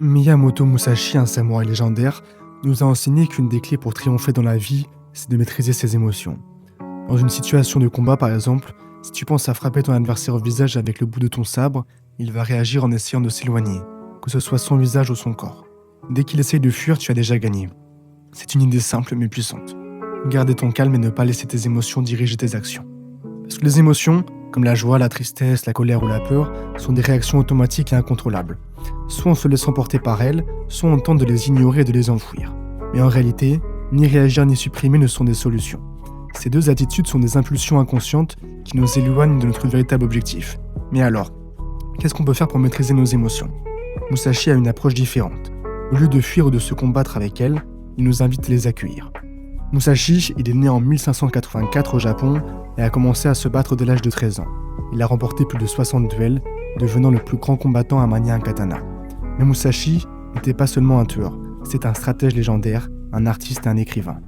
Miyamoto Musashi, un samouraï légendaire, nous a enseigné qu'une des clés pour triompher dans la vie, c'est de maîtriser ses émotions. Dans une situation de combat par exemple, si tu penses à frapper ton adversaire au visage avec le bout de ton sabre, il va réagir en essayant de s'éloigner, que ce soit son visage ou son corps. Dès qu'il essaye de fuir, tu as déjà gagné. C'est une idée simple mais puissante. Garder ton calme et ne pas laisser tes émotions diriger tes actions. Parce que les émotions, comme la joie, la tristesse, la colère ou la peur, sont des réactions automatiques et incontrôlables. Soit on se laisse emporter par elles, soit on tente de les ignorer et de les enfouir. Mais en réalité, ni réagir ni supprimer ne sont des solutions. Ces deux attitudes sont des impulsions inconscientes qui nous éloignent de notre véritable objectif. Mais alors, qu'est-ce qu'on peut faire pour maîtriser nos émotions ? Musashi a une approche différente. Au lieu de fuir ou de se combattre avec elles, il nous invite à les accueillir. Musashi, il est né en 1584 au Japon et a commencé à se battre dès l'âge de 13 ans. Il a remporté plus de 60 duels, devenant le plus grand combattant à manier un katana. Mais Musashi n'était pas seulement un tueur, c'est un stratège légendaire, un artiste et un écrivain.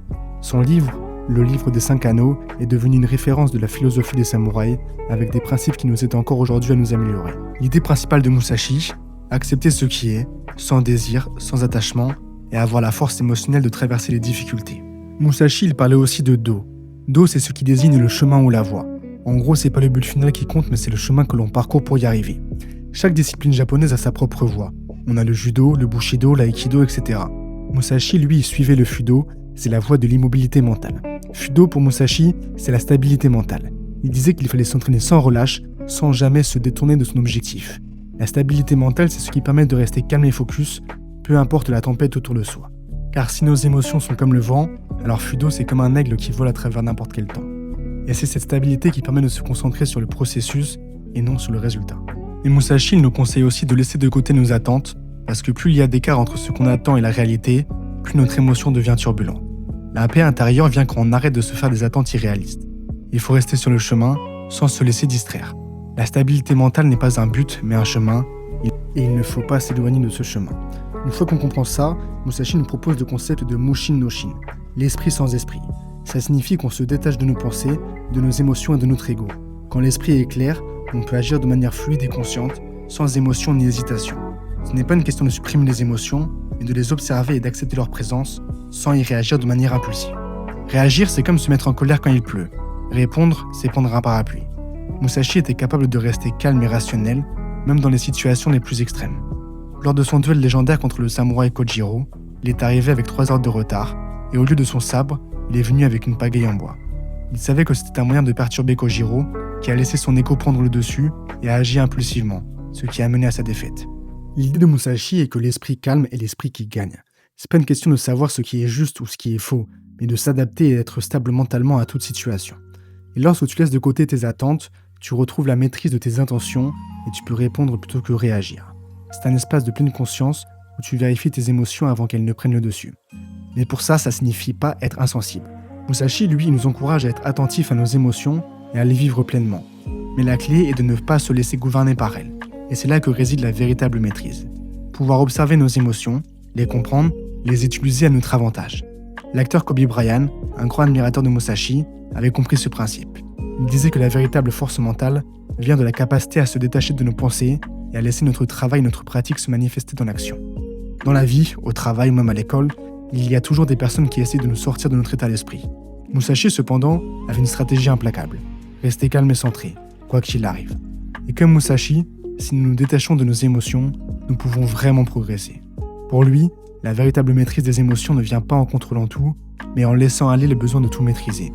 Son livre, le livre des 5 anneaux, est devenu une référence de la philosophie des samouraïs, avec des principes qui nous aident encore aujourd'hui à nous améliorer. L'idée principale de Musashi, accepter ce qui est, sans désir, sans attachement, et avoir la force émotionnelle de traverser les difficultés. Musashi, il parlait aussi de Do. Do, c'est ce qui désigne le chemin ou la voie. En gros, c'est pas le but final qui compte, mais c'est le chemin que l'on parcourt pour y arriver. Chaque discipline japonaise a sa propre voie. On a le judo, le bushido, l'aïkido, etc. Musashi, lui, il suivait le fudo, c'est la voie de l'immobilité mentale. Fudo, pour Musashi, c'est la stabilité mentale. Il disait qu'il fallait s'entraîner sans relâche, sans jamais se détourner de son objectif. La stabilité mentale, c'est ce qui permet de rester calme et focus, peu importe la tempête autour de soi. Car si nos émotions sont comme le vent, alors Fudo, c'est comme un aigle qui vole à travers n'importe quel temps. Et c'est cette stabilité qui permet de se concentrer sur le processus et non sur le résultat. Et Musashi, il nous conseille aussi de laisser de côté nos attentes, parce que plus il y a d'écart entre ce qu'on attend et la réalité, plus notre émotion devient turbulente. La paix intérieure vient quand on arrête de se faire des attentes irréalistes. Il faut rester sur le chemin sans se laisser distraire. La stabilité mentale n'est pas un but, mais un chemin, et il ne faut pas s'éloigner de ce chemin. Une fois qu'on comprend ça, Musashi nous propose le concept de Mushin no Shin, l'esprit sans esprit. Ça signifie qu'on se détache de nos pensées, de nos émotions et de notre ego. Quand l'esprit est clair, on peut agir de manière fluide et consciente, sans émotion ni hésitation. Ce n'est pas une question de supprimer les émotions, mais de les observer et d'accepter leur présence, sans y réagir de manière impulsive. Réagir, c'est comme se mettre en colère quand il pleut. Répondre, c'est prendre un parapluie. Musashi était capable de rester calme et rationnel, même dans les situations les plus extrêmes. Lors de son duel légendaire contre le samouraï Kojiro, il est arrivé avec 3 heures de retard, et au lieu de son sabre, il est venu avec une pagaie en bois. Il savait que c'était un moyen de perturber Kojiro, qui a laissé son ego prendre le dessus et a agi impulsivement, ce qui a mené à sa défaite. L'idée de Musashi est que l'esprit calme est l'esprit qui gagne. C'est pas une question de savoir ce qui est juste ou ce qui est faux, mais de s'adapter et d'être stable mentalement à toute situation. Et lorsque tu laisses de côté tes attentes, tu retrouves la maîtrise de tes intentions et tu peux répondre plutôt que réagir. C'est un espace de pleine conscience où tu vérifies tes émotions avant qu'elles ne prennent le dessus. Mais pour ça signifie pas être insensible. Musashi, lui, il nous encourage à être attentifs à nos émotions et à les vivre pleinement. Mais la clé est de ne pas se laisser gouverner par elles. Et c'est là que réside la véritable maîtrise. Pouvoir observer nos émotions, les comprendre, les utiliser à notre avantage. L'acteur Kobe Bryant, un grand admirateur de Musashi, avait compris ce principe. Il disait que la véritable force mentale vient de la capacité à se détacher de nos pensées et à laisser notre travail et notre pratique se manifester dans l'action. Dans la vie, au travail ou même à l'école, il y a toujours des personnes qui essaient de nous sortir de notre état d'esprit. Musashi, cependant, avait une stratégie implacable. Rester calme et centré, quoi qu'il arrive. Et comme Musashi, si nous nous détachons de nos émotions, nous pouvons vraiment progresser. Pour lui, la véritable maîtrise des émotions ne vient pas en contrôlant tout, mais en laissant aller le besoin de tout maîtriser.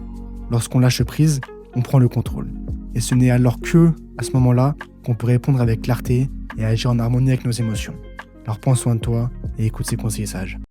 Lorsqu'on lâche prise, on prend le contrôle. Et ce n'est alors que, à ce moment-là, qu'on peut répondre avec clarté et agir en harmonie avec nos émotions. Alors prends soin de toi et écoute ces conseils sages.